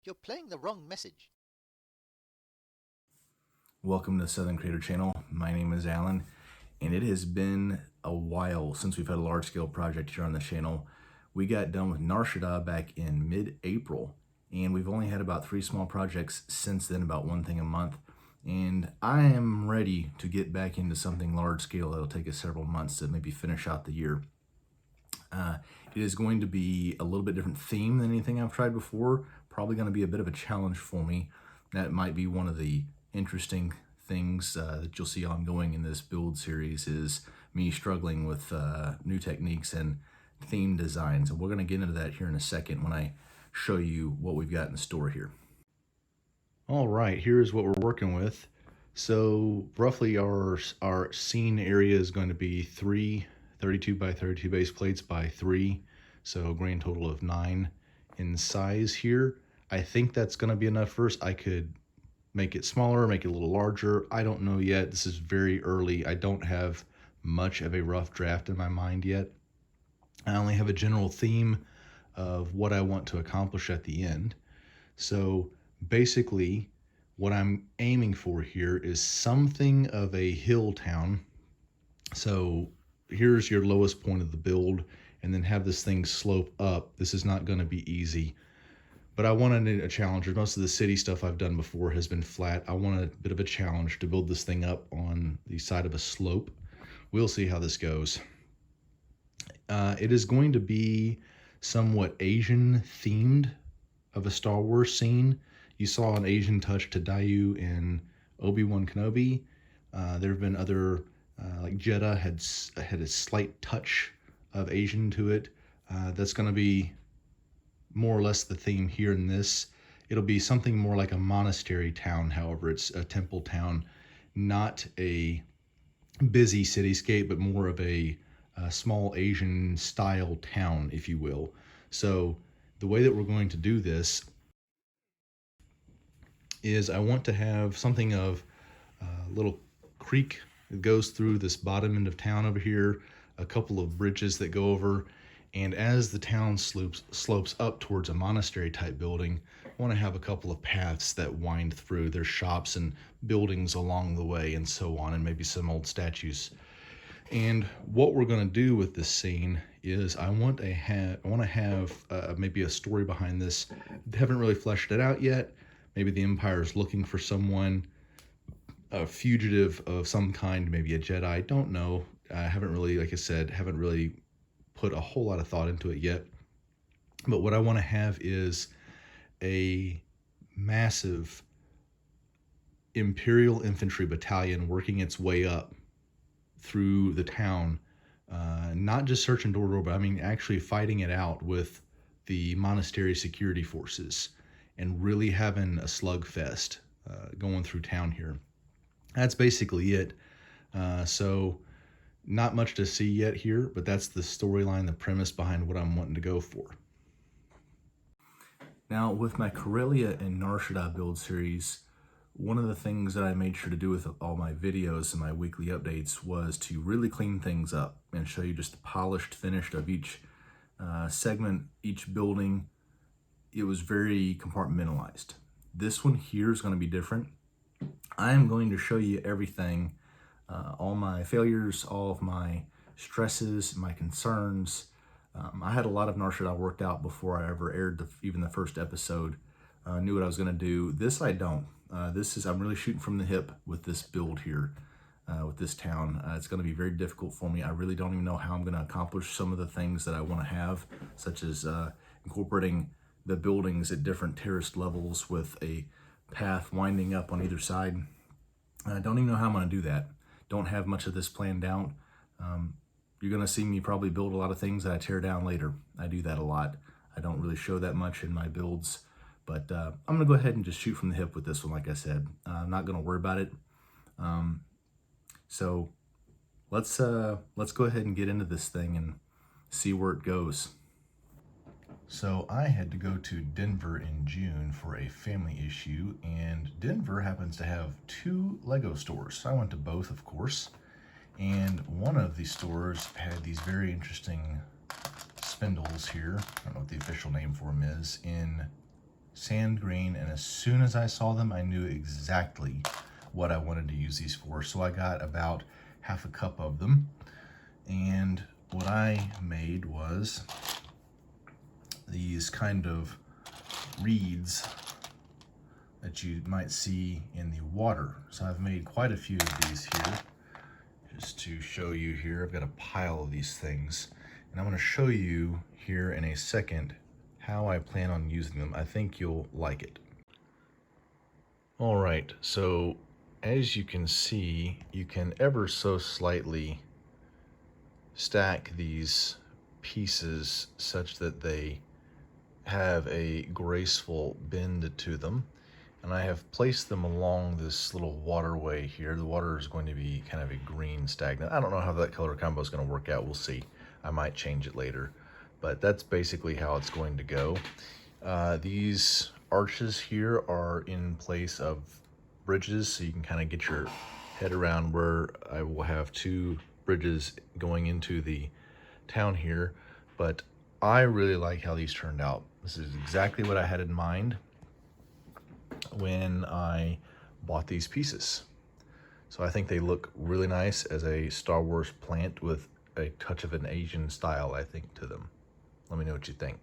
You're playing the wrong message. Welcome to the Southern Creator Channel. My name is Alan, and it has been a while since we've had a large-scale project here on the channel. We got done with Nar Shaddaa back in mid-April, and we've only had about 3 small projects since then, about one thing a month. And I am ready to get back into something large-scale that'll take us several months to maybe finish out the year. It is going to be a little bit different theme than anything I've tried before. Probably going to be a bit of a challenge for me. That might be one of the interesting things that you'll see ongoing in this build series, is me struggling with new techniques and theme designs. And we're going to get into that here in a second when I show you what we've got in store here. All right, here's what we're working with. So roughly our scene area is going to be 3 32 by 32 base plates by 3, so a grand total of 9 in size here. I think that's going to be enough for us. I could make it smaller, make it a little larger. I don't know yet. This is very early. I don't have much of a rough draft in my mind yet. I only have a general theme of what I want to accomplish at the end. So basically what I'm aiming for here is something of a hill town. So here's your lowest point of the build, and then have this thing slope up. This is not going to be easy, but I wanted a challenge. Most of the city stuff I've done before has been flat. I want a bit of a challenge to build this thing up on the side of a slope. We'll see how this goes. It is going to be somewhat Asian themed, of a Star Wars scene. You saw an Asian touch to Dayu in Obi-Wan Kenobi. There have been other like Jeddah had a slight touch of Asian to it. That's going to be more or less the theme here in this. It'll be something more like a monastery town. However, it's a temple town, not a busy cityscape, but more of a small Asian style town, if you will. So the way that we're going to do this is I want to have something of a little creek that goes through this bottom end of town over here, a couple of bridges that go over, and as the town slopes up towards a monastery type building, I want to have a couple of paths that wind through. There's shops and buildings along the way and so on, and maybe some old statues. And what we're going to do with this scene is I want to have maybe a story behind this. Haven't really fleshed it out yet. Maybe the Empire is looking for someone, a fugitive of some kind, maybe a Jedi. Don't know. I haven't really, like I said, haven't really put a whole lot of thought into it yet. But what I want to have is a massive Imperial infantry battalion working its way up through the town, not just searching door to door, but I mean actually fighting it out with the monastery security forces and really having a slugfest going through town here. That's basically it. So not much to see yet here, but that's the storyline, the premise behind what I'm wanting to go for. Now, with my Corellia and Nar Shaddaa build series, one of the things that I made sure to do with all my videos and my weekly updates was to really clean things up and show you just the polished finish of each segment, each building. It was very compartmentalized. This one here is going to be different. I'm going to show you everything, all my failures, all of my stresses, my concerns. I had a lot of Nar Shaddaa worked out before I ever aired even the first episode. Knew what I was going to do. This I don't. I'm really shooting from the hip with this build here, with this town. It's going to be very difficult for me. I really don't even know how I'm going to accomplish some of the things that I want to have, such as incorporating the buildings at different terraced levels with a path winding up on either side. I don't even know how I'm going to do that. Don't have much of this planned out. You're going to see me probably build a lot of things that I tear down later. I do that a lot. I don't really show that much in my builds. But I'm going to go ahead and just shoot from the hip with this one, like I said. I'm not going to worry about it. So let's go ahead and get into this thing and see where it goes. So I had to go to Denver in June for a family issue, and Denver happens to have 2 Lego stores. So I went to both, of course, and one of the stores had these very interesting spindles here. I don't know what the official name for them is, in sand green, and as soon as I saw them, I knew exactly what I wanted to use these for. So I got about half a cup of them, and what I made was these kind of reeds that you might see in the water. So I've made quite a few of these here. Just to show you here, I've got a pile of these things, and I'm going to show you here in a second how I plan on using them. I think you'll like it. All right, so as you can see, you can ever so slightly stack these pieces such that they have a graceful bend to them. And I have placed them along this little waterway here. The water is going to be kind of a green stagnant. I don't know how that color combo is going to work out. We'll see. I might change it later, but that's basically how it's going to go. These arches here are in place of bridges, so you can kind of get your head around where I will have two bridges going into the town here. But I really like how these turned out. This is exactly what I had in mind when I bought these pieces. So I think they look really nice as a Star Wars plant with a touch of an Asian style, I think, to them. Let me know what you think.